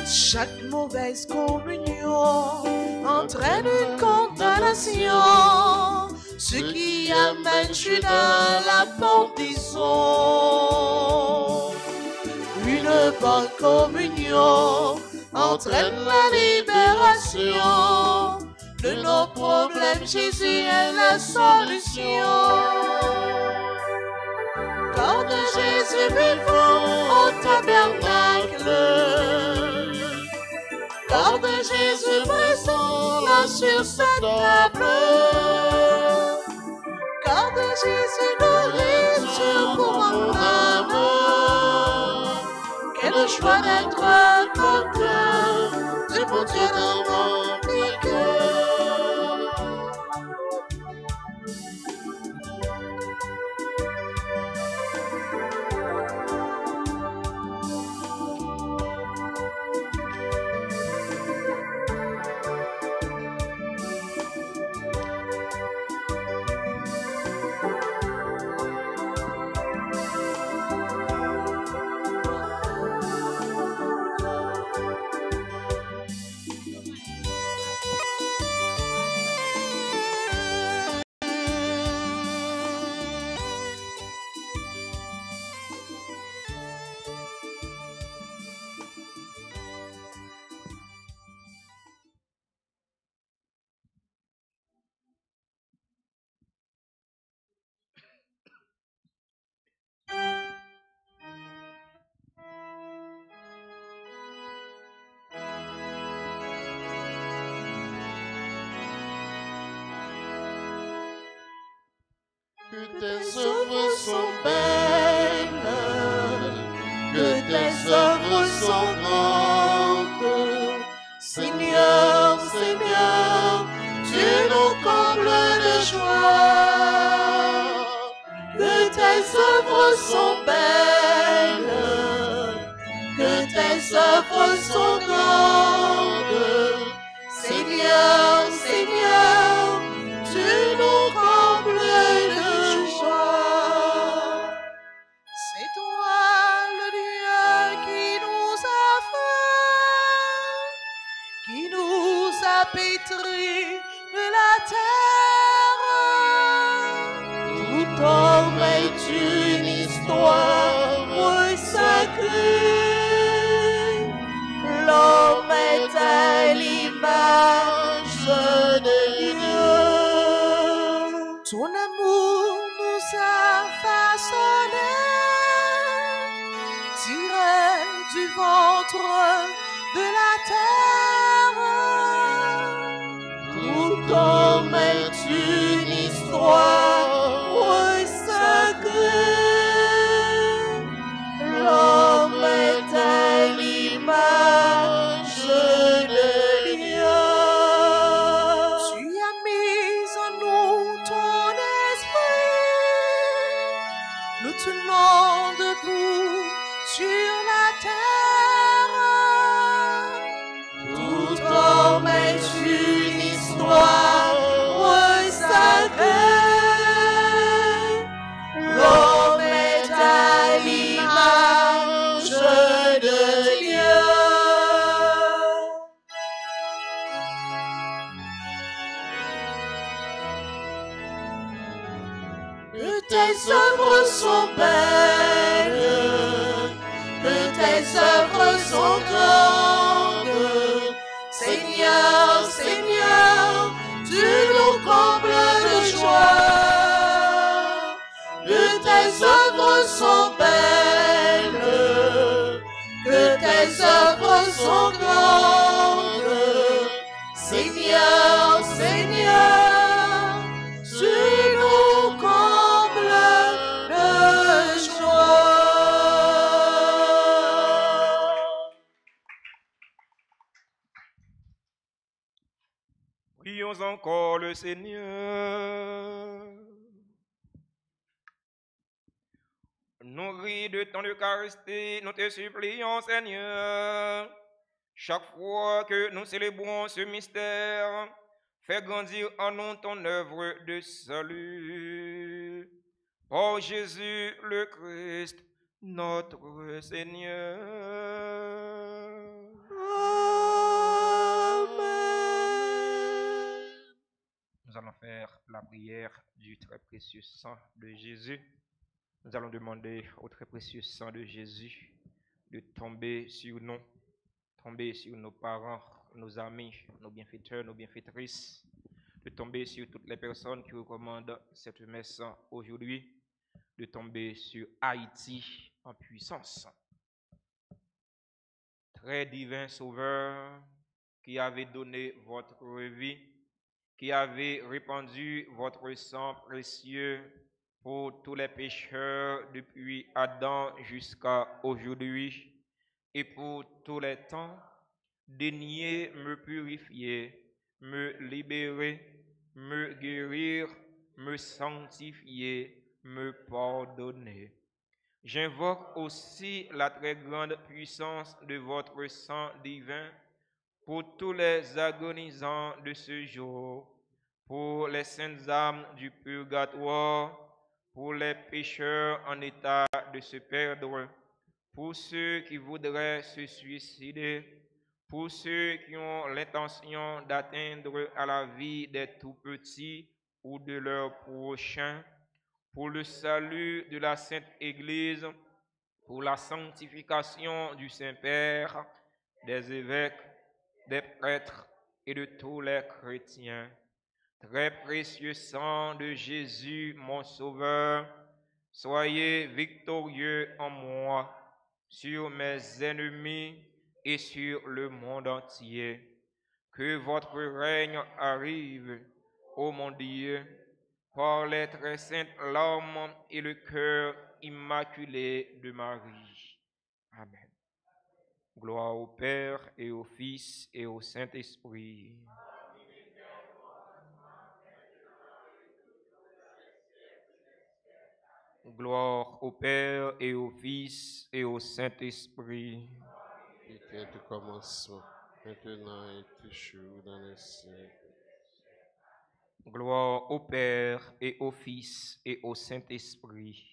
Chaque mauvaise communion entraîne une condamnation, Ce qui amène Judas à la pendaison. Une bonne communion entraîne la libération. De nos problèmes, Jésus est la solution. Corps de Jésus vivant au tabernacle, corps de Jésus présent là sur cette table, corps de Jésus nourriture pour mon âme. Quelle joie d'être porteur du bon Dieu dans mon petit cœur. que tes œuvres sont belles, que tes œuvres sont grandes. Seigneur, Seigneur, tu nous combles de joie. Que tes œuvres sont belles, que tes œuvres sont grandes. Seigneur, Seigneur, tu nous combles de joie. C'est toi le Dieu qui nous a fait, qui nous a pétris de la terre. Tout homme est une histoire sacrée. L'homme est à l'image de Dieu. Ton amour nous a façonnés, tirés du ventre de la terre. Tout homme est une histoire sacrée. L'homme est à l'image de Dieu. Tu as mis en nous ton esprit. Nous tenons debout sur la terre. Tout homme est une histoire sacrée. L'homme est à l'image de Dieu. Que tes œuvres sont belles, que tes œuvres sont grandes. Seigneur, Seigneur, tu nous combles de joie. Que tes œuvres sont belles, que tes œuvres sont grandes. Seigneur, Seigneur, tu nous combles de joie. Prions encore le Seigneur. Nourris de ton Eucharistie, nous te supplions, Seigneur. Chaque fois que nous célébrons ce mystère, fais grandir en nous ton œuvre de salut. Par Jésus le Christ, notre Seigneur. Amen. Nous allons faire la prière du très précieux sang de Jésus. Nous allons demander au très précieux sang de Jésus de tomber sur nous, tomber sur nos parents, nos amis, nos bienfaiteurs, nos bienfaitrices, de tomber sur toutes les personnes qui recommandent cette messe aujourd'hui, de tomber sur Haïti en puissance. Très divin Sauveur, qui avez donné votre vie, qui avez répandu votre sang précieux pour tous les pécheurs depuis Adam jusqu'à aujourd'hui et pour tous les temps, daignez me purifier, me libérer, me guérir, me sanctifier, me pardonner. J'invoque aussi la très grande puissance de votre sang divin pour tous les agonisants de ce jour, pour les saintes âmes du purgatoire, pour les pécheurs en état de se perdre, pour ceux qui voudraient se suicider, pour ceux qui ont l'intention d'atteindre à la vie des tout-petits ou de leurs prochains, pour le salut de la Sainte Église, pour la sanctification du Saint-Père, des évêques, des prêtres et de tous les chrétiens. Très précieux sang de Jésus, mon Sauveur, soyez victorieux en moi, sur mes ennemis et sur le monde entier. Que votre règne arrive, ô mon Dieu, par les très saintes larmes et le cœur immaculé de Marie. Amen. Gloire au Père et au Fils et au Saint-Esprit. Gloire au Père et au Fils et au Saint-Esprit. Était au commencement, maintenant et toujours dans les siècles. Gloire au Père et au Fils et au Saint-Esprit.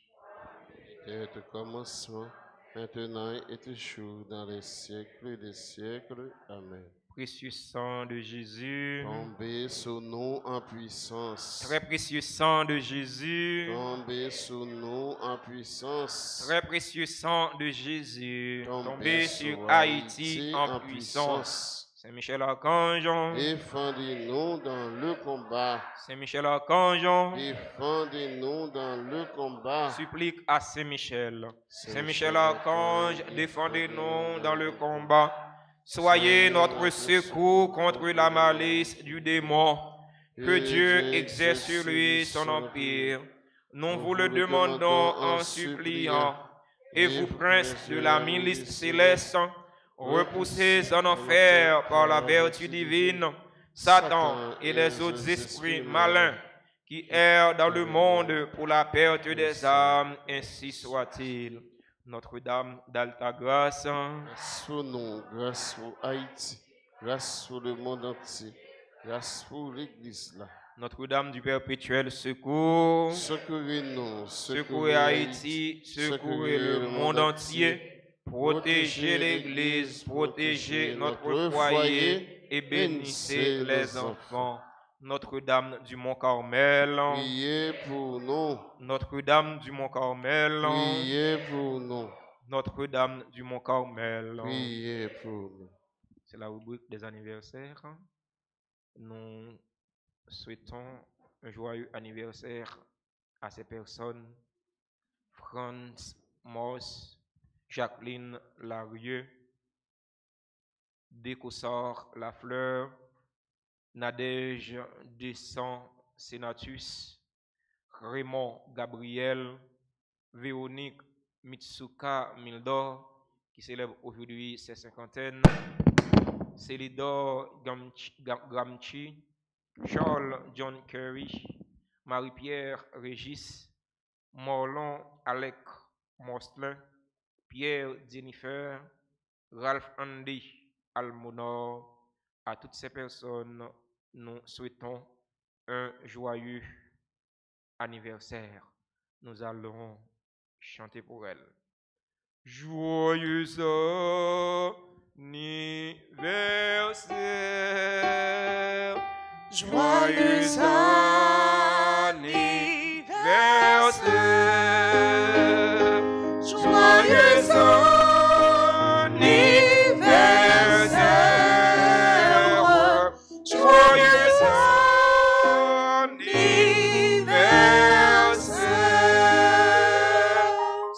Était au commencement, maintenant et toujours dans les siècles des siècles. Amen. Précieux sang de Jésus. Tombez sur nous en puissance. Très précieux sang de Jésus. Tombez sur nous en puissance. Très précieux sang de Jésus. Tombez Tombez sur sur Haïti en puissance. Saint Michel Archange. Défendez-nous dans le combat. Saint Michel Archange. Défendez-nous dans le combat. Supplique à Saint Michel. Saint Michel Archange, défendez-nous dans le combat. Soyez notre secours contre la malice du démon. Que Dieu exerce sur lui son empire. Nous vous le demandons en suppliant. Et vous, princes de la milice céleste, repoussez en enfer par la vertu divine Satan et les autres esprits malins qui errent dans le monde pour la perte des âmes, ainsi soit-il. Notre-Dame d'Alta Grâce, Grâce pour nous, grâce pour Haïti, grâce pour le monde entier, grâce pour l'Église là. Notre-Dame du Perpétuel Secours, Secourez-nous, secourez Haïti, secourez le monde entier, protégez l'Église, protégez notre foyer et bénissez les enfants. Notre-Dame du Mont-Carmel, Priez pour nous, Notre-Dame du Mont-Carmel, priez pour nous, Notre-Dame du Mont-Carmel. priez pour nous. C'est la rubrique des anniversaires. Nous souhaitons un joyeux anniversaire à ces personnes. Franz Moss, Jacqueline Larieux, Décossard Lafleur, Nadège Descent Senatus, Raymond Gabriel, Véronique Mitsuka Mildor, qui célèbre aujourd'hui ses cinquantaines, Célidor Gramchi, Charles John Curry, Marie-Pierre Régis, Morlon Alec Mostlin, Pierre Jennifer, Ralph Andy Almonor. À toutes ces personnes, nous souhaitons un joyeux anniversaire. Nous allons chanter pour elles. Joyeux anniversaire, joyeux anniversaire, joyeux anniversaire, joyeux anniversaire.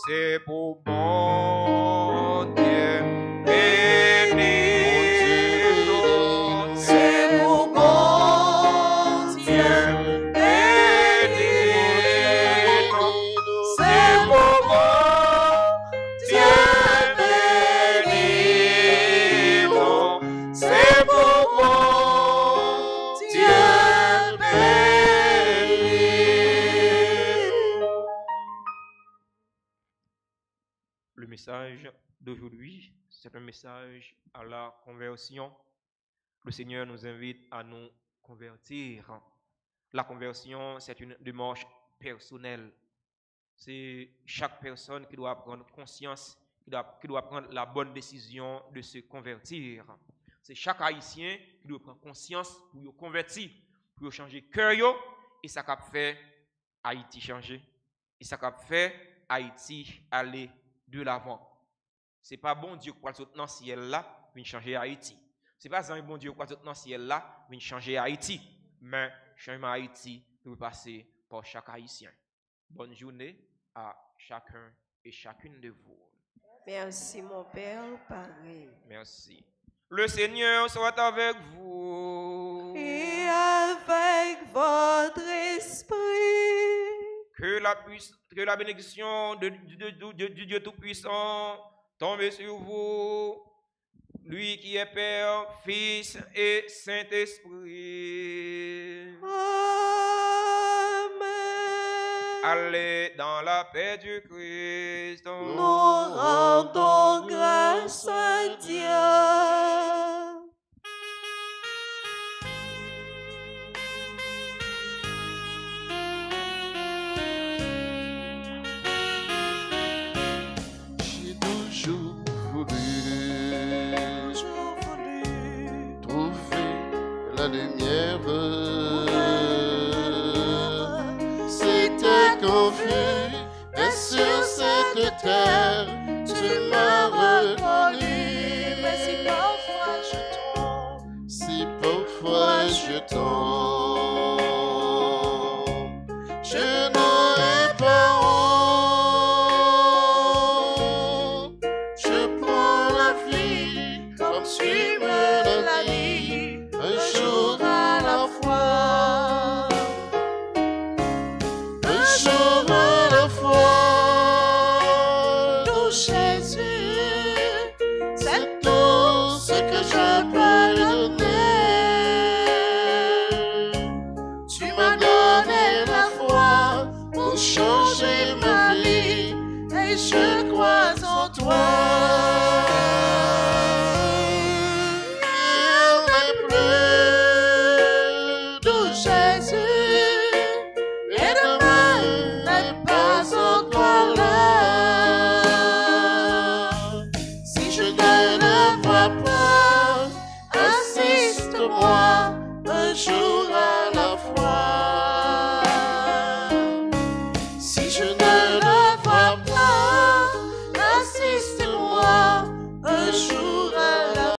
C'est pour mon Dieu béni, c'est pour mon Dieu béni, c'est pour mon Dieu béni, c'est pour mon Dieu béni. Le message d'aujourd'hui, c'est un message à la conversion. Le Seigneur nous invite à nous convertir. La conversion, c'est une démarche personnelle. C'est chaque personne qui doit prendre conscience, qui doit prendre la bonne décision de se convertir. C'est chaque Haïtien qui doit prendre conscience pour se convertir, pour changer cœur, et ça a fait Haïti changer. Et ça a fait Haïti aller de l'avant. C'est pas bon Dieu qui va dans le ciel là, vient changer Haïti. C'est pas un bon Dieu qui va dans le ciel là, vient changer Haïti. Mais changement Haïti doit passer par chaque Haïtien. Bonne journée à chacun et chacune de vous. Merci mon Père, pareil. Merci. Le Seigneur soit avec vous. Et avec votre esprit. Que la bénédiction du Dieu Tout-Puissant tombe sur vous, lui qui est Père, Fils et Saint-Esprit. Amen. Allez dans la paix du Christ. Nous rendons grâce à Dieu. J'ai toujours voulu trouver la lumière. C'était confus, et sur cette terre, tu m'as reconnu. Mais si parfois je tombe, Si parfois je tombe, je n'aurai pas honte. Je prends la vie comme tu me l'as dit, un jour à la fois. Un jour à la fois. tout Jésus, C'est tout ce que je peux donner. Tu m'as donné la foi pour changer ma vie, et je crois en